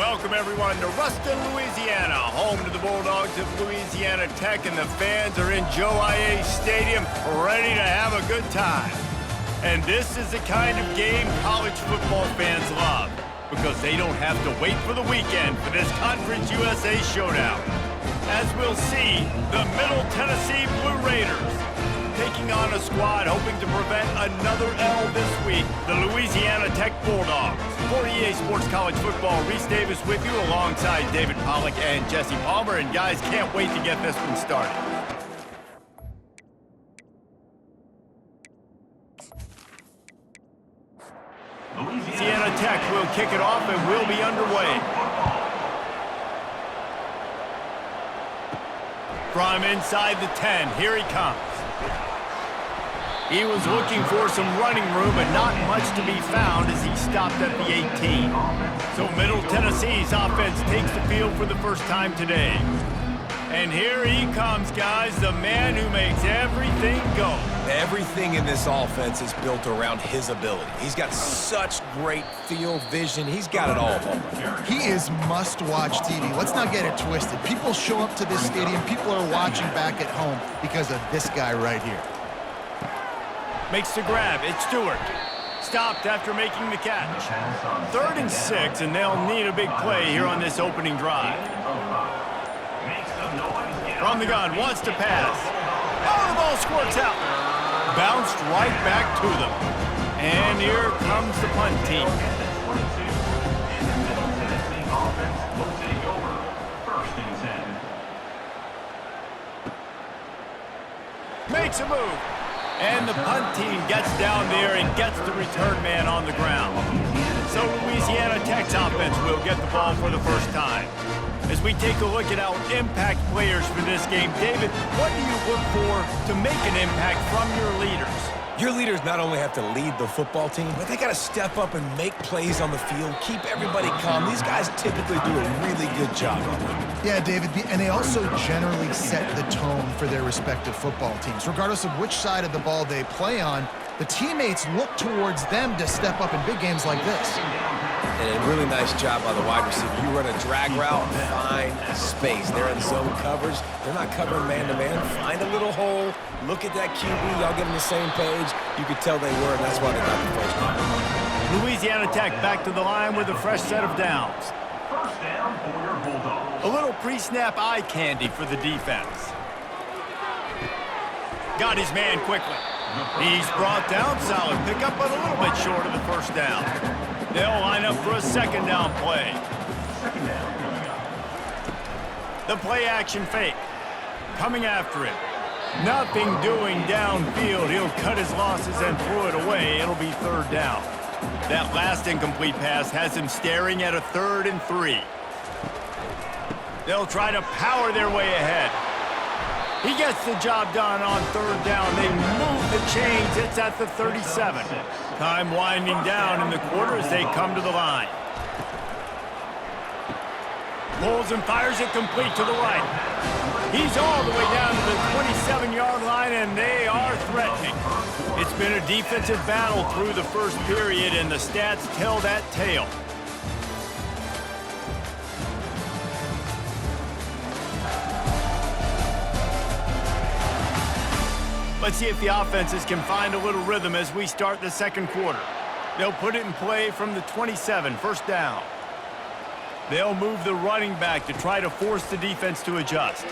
Welcome, everyone, to Ruston, Louisiana, home to the Bulldogs of Louisiana Tech, and the fans are in Joe I.A. Stadium ready to have a good time. And this is the kind of game college football fans love, because they don't have to wait for the weekend for this Conference USA showdown. As we'll see, the Middle Tennessee Blue Raiders taking on a squad hoping to prevent another L this week, the Louisiana Tech Bulldogs. For EA Sports College Football, Reese Davis with you alongside David Pollack and Jesse Palmer. And guys, can't wait to get this one started. Louisiana Tech will kick it off and will be underway. From inside the 10, here he comes. He was looking for some running room, but not much to be found as he stopped at the 18. So Middle Tennessee's offense takes the field for the first time today. And here he comes, guys, the man who makes everything go. Everything in this offense is built around his ability. He's got such great field vision. He's got it all. He is must-watch TV. Let's not get it twisted. People show up to this stadium. People are watching back at home because of this guy right here. Makes the grab. It's Stewart. Stopped after making the catch. 3rd and 6, and they'll need a big play here on this opening drive. From the gun, wants to pass. Oh, the ball squirts out. Bounced right back to them. And here comes the punt team. Makes a move. And the punt team gets down there and gets the return man on the ground. So Louisiana Tech's offense will get the ball for the first time. As we take a look at our impact players for this game, David, what do you look for to make an impact from your leaders? Your leaders not only have to lead the football team, but they got to step up and make plays on the field, keep everybody calm. These guys typically do a really good job of it. Yeah, David, and they also generally set the tone for their respective football teams. Regardless of which side of the ball they play on, the teammates look towards them to step up in big games like this. And a really nice job by the wide receiver. You run a drag route, find space. They're in zone coverage. They're not covering man-to-man. Find a little hole. Look at that QB. Y'all get on the same page. You could tell they were, and that's why they got the first down. Louisiana Tech back to the line with a fresh set of downs. First down for your Bulldogs. A little pre-snap eye candy for the defense. Got his man quickly. He's brought down, solid pickup, but a little bit short of the first down. They'll line up for a second down play. Second down. The play action fake. Coming after him. Nothing doing downfield. He'll cut his losses and throw it away. It'll be 3rd down. That last incomplete pass has him staring at a 3rd and 3. They'll try to power their way ahead. He gets the job done on 3rd down. They move the chains. It's at the 37. Time winding down in the quarter as they come to the line. Pulls and fires it complete to the right. He's all the way down to the 27-yard line, and they are threatening. It's been a defensive battle through the first period, and the stats tell that tale. Let's see if the offenses can find a little rhythm as we start the second quarter. They'll put it in play from the 27, 1st down. They'll move the running back to try to force the defense to adjust.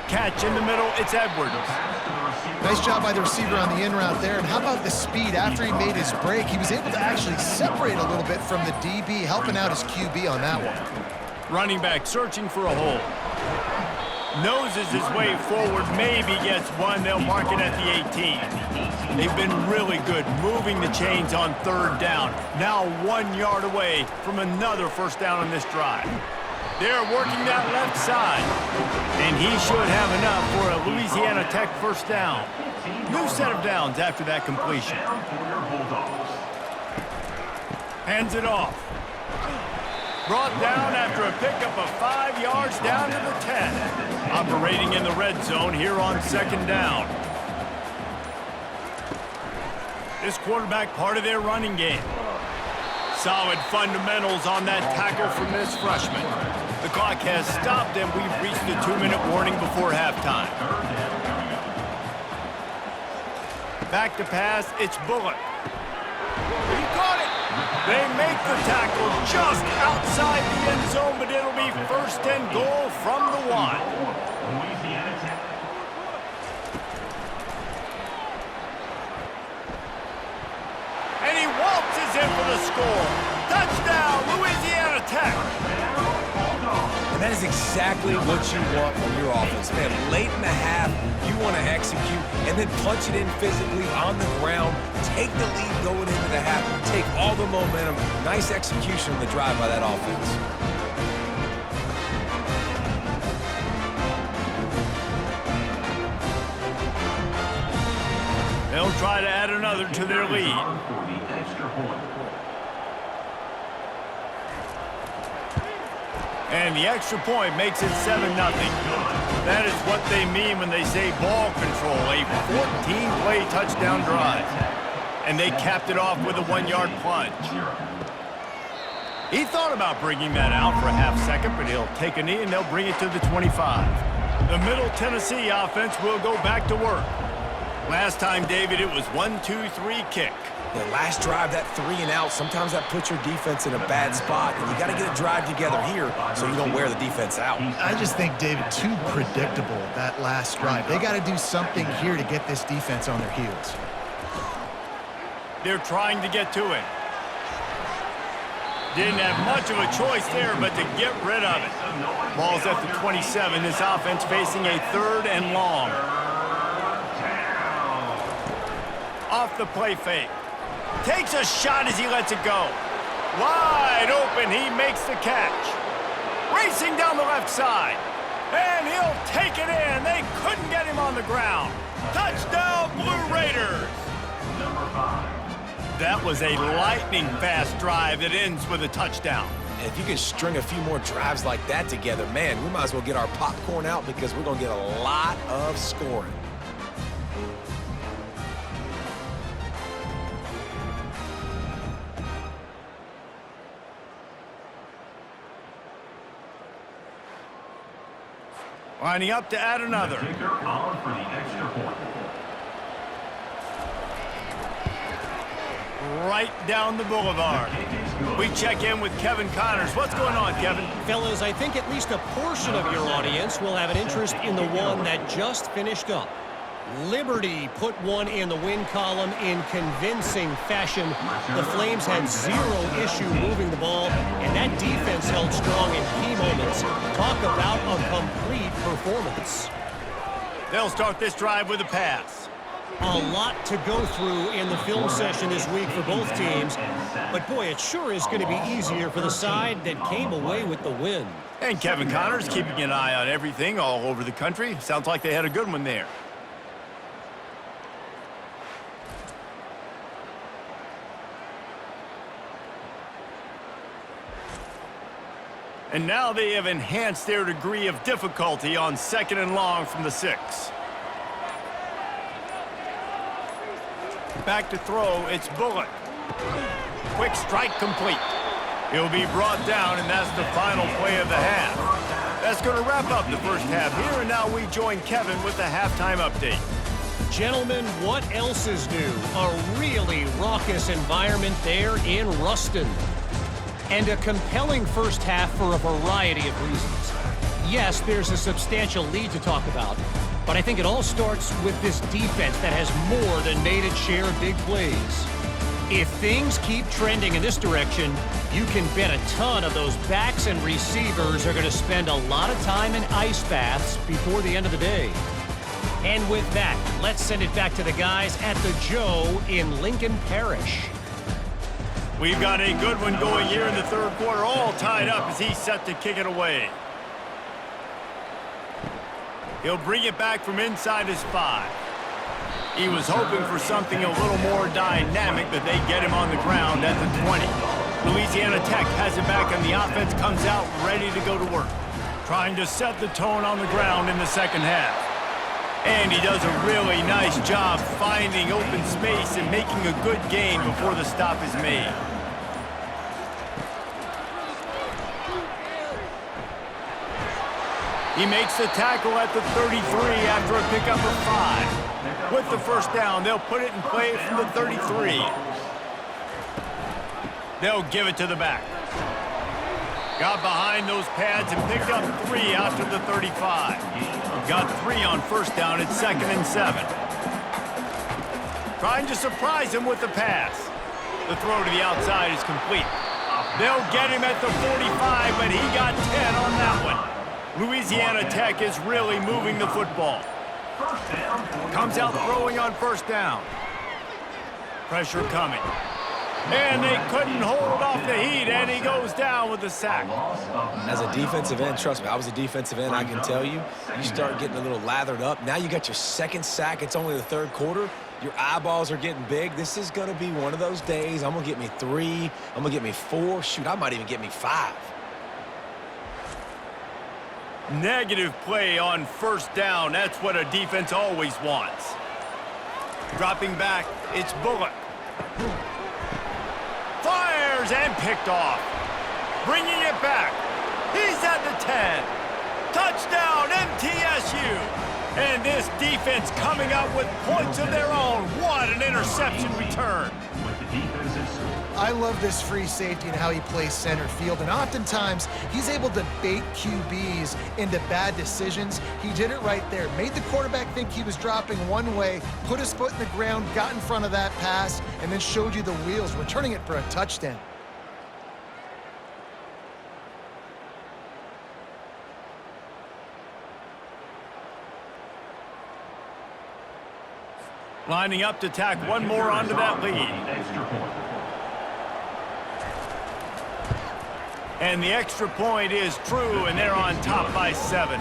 Catch in the middle, it's Edwards. Nice job by the receiver on the in route there. And how about the speed? After he made his break, he was able to actually separate a little bit from the DB, helping out his QB on that one. Running back searching for a hole. Noses his way forward, maybe gets one. They'll mark it at the 18. They've been really good moving the chains on 3rd down. Now 1 yard away from another first down on this drive. They're working that left side. And he should have enough for a Louisiana Tech first down. New set of downs after that completion. Hands it off. Brought down after a pickup of 5 yards down to the 10. Operating in the red zone here on 2nd down. This quarterback part of their running game. Solid fundamentals on that tackle from this freshman. The clock has stopped, and we've reached the 2-minute warning before halftime. Back to pass, it's Bullock. He caught it. They make the tackle just outside the end zone, but it'll be first and goal from the 1. Louisiana Tech. And he waltzes in for the score. Touchdown, Louisiana Tech. And that is exactly what you want from your offense. Man, late in the half, you want to execute and then punch it in physically on the ground, take the lead going into the half, take all the momentum. Nice execution on the drive by that offense. They'll try to add another to their lead. For the extra point. And the extra point makes it 7-0. That is what they mean when they say ball control, a 14-play touchdown drive. And they capped it off with a 1-yard plunge. He thought about bringing that out for a half second, but he'll take a knee and they'll bring it to the 25. The Middle Tennessee offense will go back to work. Last time, David, it was 1-2-3 kick. The last drive, that 3-and-out, sometimes that puts your defense in a bad spot, and you got to get a drive together here so you don't wear the defense out. I just think, David, too predictable, that last drive. They got to do something here to get this defense on their heels. They're trying to get to it. Didn't have much of a choice there, but to get rid of it. Ball's at the 27. This offense facing a 3rd and long. Off the play fake. Takes a shot as he lets it go. Wide open, he makes the catch. Racing down the left side. And he'll take it in. They couldn't get him on the ground. Touchdown, Blue Raiders. Number 5. That was a lightning-fast drive that ends with a touchdown. And if you can string a few more drives like that together, man, we might as well get our popcorn out because we're going to get a lot of scoring. Lining up to add another. Kicker on for the extra point. Right down the boulevard. We check in with Kevin Connors. What's going on, Kevin? Fellas, I think at least a portion of your audience will have an interest in the one that just finished up. Liberty put one in the win column in convincing fashion. The Flames had zero issue moving the ball, and that defense held strong in key moments. Talk about a complete performance. They'll start this drive with a pass. A lot to go through in the film session this week for both teams, but boy, it sure is going to be easier for the side that came away with the win. And Kevin Connors keeping an eye on everything all over the country. Sounds like they had a good one there. And now they have enhanced their degree of difficulty on 2nd and long from the 6. Back to throw, it's Bullock. Quick strike complete. He'll be brought down, and that's the final play of the half. That's going to wrap up the first half here, and now we join Kevin with the halftime update. Gentlemen, what else is new? A really raucous environment there in Ruston. And a compelling first half for a variety of reasons. Yes, there's a substantial lead to talk about, but I think it all starts with this defense that has more than made its share of big plays. If things keep trending in this direction, you can bet a ton of those backs and receivers are going to spend a lot of time in ice baths before the end of the day. And with that, let's send it back to the guys at the Joe in Lincoln Parish. We've got a good one going here in the third quarter, all tied up as he's set to kick it away. He'll bring it back from inside his 5. He was hoping for something a little more dynamic, but they get him on the ground at the 20. Louisiana Tech has it back, and the offense comes out ready to go to work, trying to set the tone on the ground in the second half. And he does a really nice job finding open space and making a good gain before the stop is made. He makes the tackle at the 33 after a pickup of 5. With the first down, they'll put it in play from the 33. They'll give it to the back. Got behind those pads and picked up 3 out to the 35. Got 3 on first down at 2nd and 7. Trying to surprise him with the pass. The throw to the outside is complete. They'll get him at the 45, but he got 10 on that one. Louisiana Tech is really moving the football. Comes out throwing on first down. Pressure coming. And they couldn't hold off the heat, and he goes down with the sack. As a defensive end, trust me, I was a defensive end, I can tell you, you start getting a little lathered up. Now you got your second sack. It's only the third quarter. Your eyeballs are getting big. This is going to be one of those days. I'm going to get me 3. I'm going to get me 4. Shoot, I might even get me 5. Negative play on first down. That's what a defense always wants. Dropping back, it's Bullock. Fires and picked off. Bringing it back. He's at the 10. Touchdown, MTSU. And this defense coming up with points of their own. What an interception return. I love this free safety and how he plays center field, and oftentimes he's able to bait QBs into bad decisions. He did it right there. Made the quarterback think he was dropping one way, put his foot in the ground, got in front of that pass, and then showed you the wheels, returning it for a touchdown. Lining up to tack one more onto that lead. And the extra point is true, and they're on top by 7.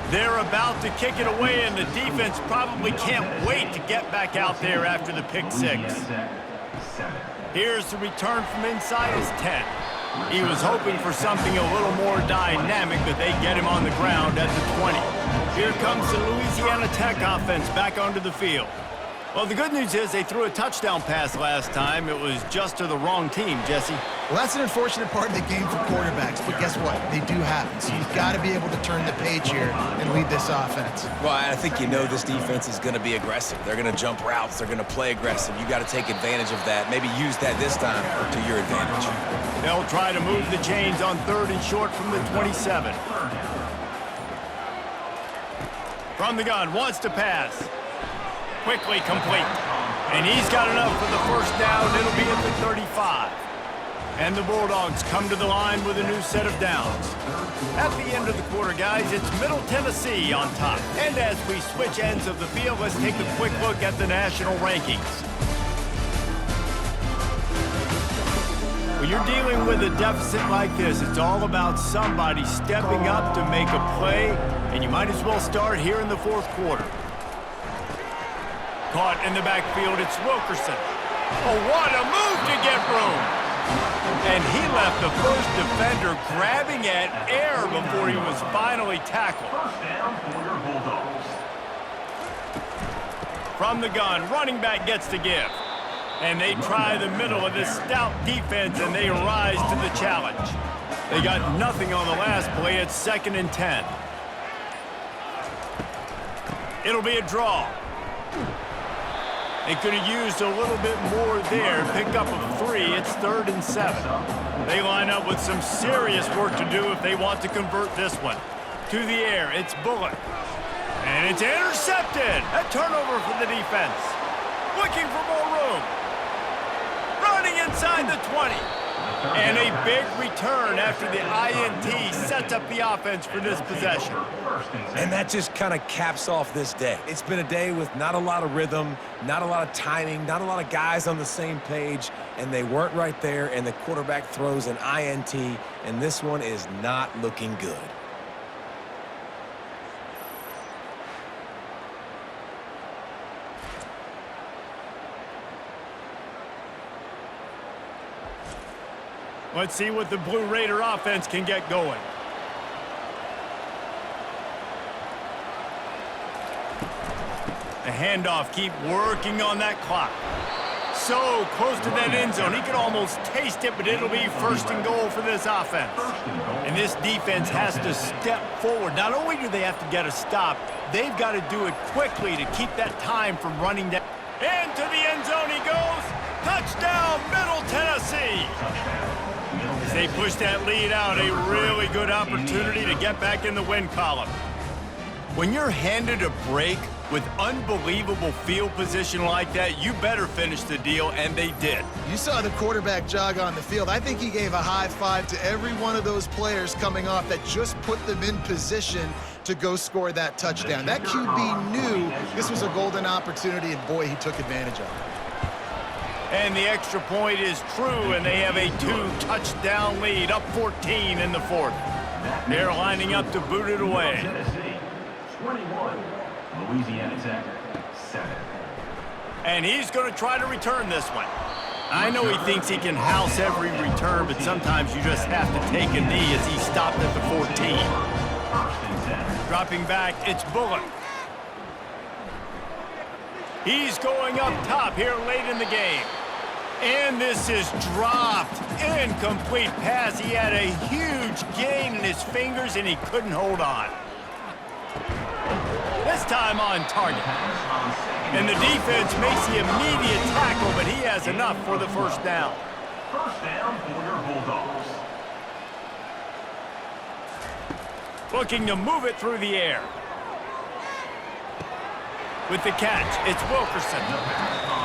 They're about to kick it away, and the defense probably can't wait to get back out there after the pick 6. Here's the return from inside his 10. He was hoping for something a little more dynamic, but they get him on the ground at the 20. Here comes the Louisiana Tech offense back onto the field. Well, the good news is they threw a touchdown pass last time. It was just to the wrong team, Jesse. Well, that's an unfortunate part of the game for quarterbacks, but guess what? They do happen. So you've got to be able to turn the page here and lead this offense. Well, I think you know this defense is going to be aggressive. They're going to jump routes. They're going to play aggressive. You got to take advantage of that. Maybe use that this time to your advantage. They'll try to move the chains on 3rd and short from the 27. From the gun, wants to pass. Quickly complete. And he's got enough for the first down. It'll be at the 35. And the Bulldogs come to the line with a new set of downs. At the end of the quarter, guys, it's Middle Tennessee on top. And as we switch ends of the field, let's take a quick look at the national rankings. When you're dealing with a deficit like this, it's all about somebody stepping up to make a play, and you might as well start here in the 4th quarter. Caught in the backfield, it's Wilkerson. Oh, what a move to get room! And he left the first defender grabbing at air before he was finally tackled. From the gun, running back gets to give. And they try the middle of this stout defense, and they rise to the challenge. They got nothing on the last play. It's 2nd and 10. It'll be a draw. They could have used a little bit more there. Pick up a 3. It's 3rd and 7. They line up with some serious work to do if they want to convert this one. To the air, it's Bullock. And it's intercepted. A turnover for the defense. Looking for more room. Running inside the 20. And a big return after the INT sets up the offense for this possession. And that just kind of caps off this day. It's been a day with not a lot of rhythm, not a lot of timing, not a lot of guys on the same page, and they weren't right there, and the quarterback throws an INT, and this one is not looking good. Let's see what the Blue Raider offense can get going. The handoff, keep working on that clock. so close to that end zone. He could almost taste it, but it'll be first and goal for this offense. And this defense has to step forward. Not only do they have to get a stop, they've got to do it quickly to keep that time from running down. Into the end zone he goes. Touchdown, Middle Tennessee. As they push that lead out, a really good opportunity to get back in the win column. When you're handed a break with unbelievable field position like that, you better finish the deal, and they did. You saw the quarterback jog on the field. I think he gave a high five to every one of those players coming off that just put them in position to go score that touchdown. That QB knew this was a golden opportunity, and boy, he took advantage of it. And the extra point is true, and they have a 2-touchdown lead, up 14 in the fourth. They're lining up to boot it away. Tennessee, 21. Louisiana Tech, 7. And he's going to try to return this one. I know he thinks he can house every return, but sometimes you just have to take a knee as he stopped at the 14. First and 10. Dropping back, it's Bullock. He's going up top here late in the game. And this is dropped. Incomplete pass. He had a huge gain in his fingers, and he couldn't hold on. This time on target. And the defense makes the immediate tackle, but he has enough for the first down. First down for your Bulldogs. Looking to move it through the air. With the catch, it's Wilkerson.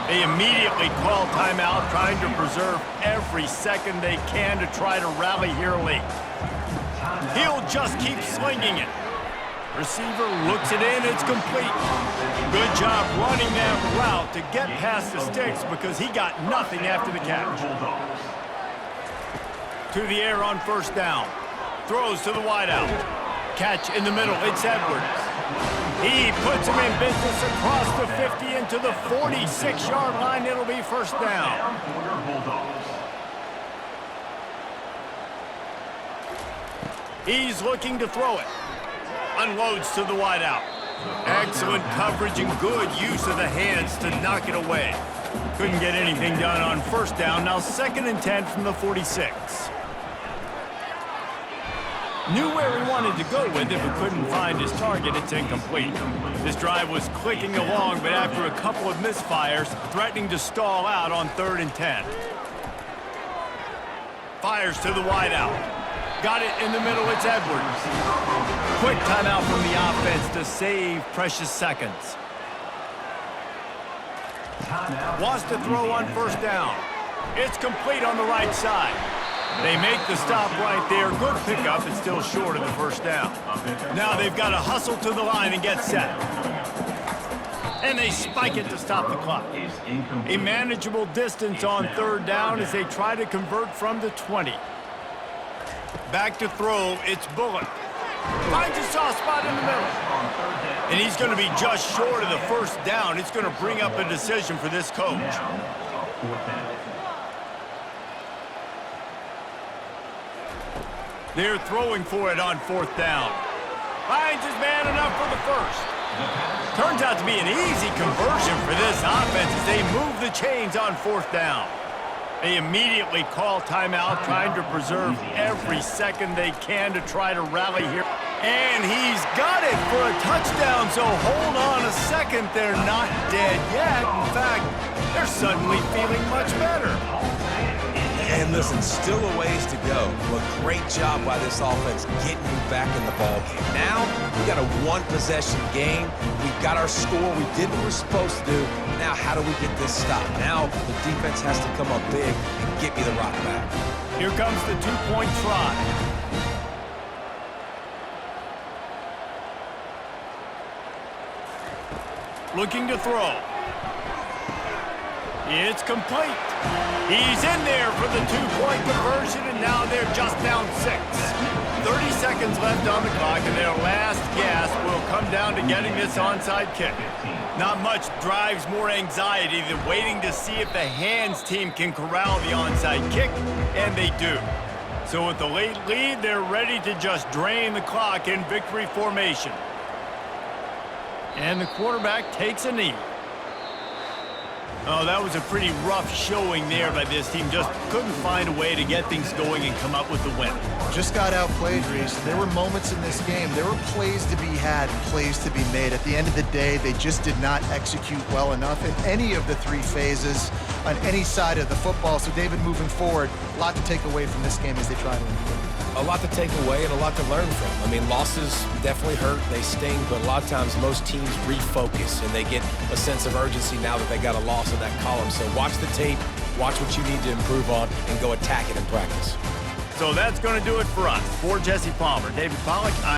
They immediately call timeout, trying to preserve every second they can to try to rally here late. He'll just keep slinging it. Receiver looks it in, it's complete. Good job running that route to get past the sticks because he got nothing after the catch. To the air on first down. Throws to the wideout. Catch in the middle, it's Edwards. He puts him in business across the 50 into the 46-yard line. It'll be first down. He's looking to throw it. Unloads to the wideout. Excellent coverage and good use of the hands to knock it away. Couldn't get anything done on first down. Now 2nd and 10 from the 46. Knew where he wanted to go with it, but couldn't find his target. It's incomplete. This drive was clicking along, but after a couple of misfires, threatening to stall out on 3rd and 10. Fires to the wideout. Got it in the middle, it's Edwards. Quick timeout from the offense to save precious seconds. Wants to throw on first down. It's complete on the right side. They make the stop right there. Good pickup. It's still short of the first down. Now they've got to hustle to the line and get set. And they spike it to stop the clock. A manageable distance on 3rd down as they try to convert from the 20. Back to throw. It's Bullock. Finds a soft spot in the middle. And he's going to be just short of the first down. It's going to bring up a decision for this coach. They're throwing for it on 4th down. Finds his man enough for the first. Turns out to be an easy conversion for this offense as they move the chains on 4th down. They immediately call timeout, trying to preserve every second they can to try to rally here. And he's got it for a touchdown, so hold on a second. They're not dead yet. In fact, they're suddenly feeling much better. And listen, still a ways to go. But great job by this offense getting you back in the ballgame. Now, we got a one-possession game. We've got our score. We did what we're supposed to do. Now, how do we get this stop? Now, the defense has to come up big and get me the rock back. Here comes the 2-point try. Looking to throw. It's complete. He's in there for the 2-point conversion, and now they're just down 6. 30 seconds left on the clock, and their last gasp will come down to getting this onside kick. Not much drives more anxiety than waiting to see if the hands team can corral the onside kick, and they do. So with the late lead, they're ready to just drain the clock in victory formation. And the quarterback takes a knee. Oh, that was a pretty rough showing there by this team. Just couldn't find a way to get things going and come up with the win. Just got outplayed, Reese. There were moments in this game. There were plays to be had and plays to be made. At the end of the day, they just did not execute well enough in any of the three phases on any side of the football. So, David, moving forward, a lot to take away from this game as they try to improve. A lot to take away and a lot to learn from. I mean, losses definitely hurt, they sting, but a lot of times most teams refocus and they get a sense of urgency now that they got a loss in that column. So watch the tape, watch what you need to improve on, and go attack it in practice. So that's going to do it for us. For Jesse Palmer, David Pollack,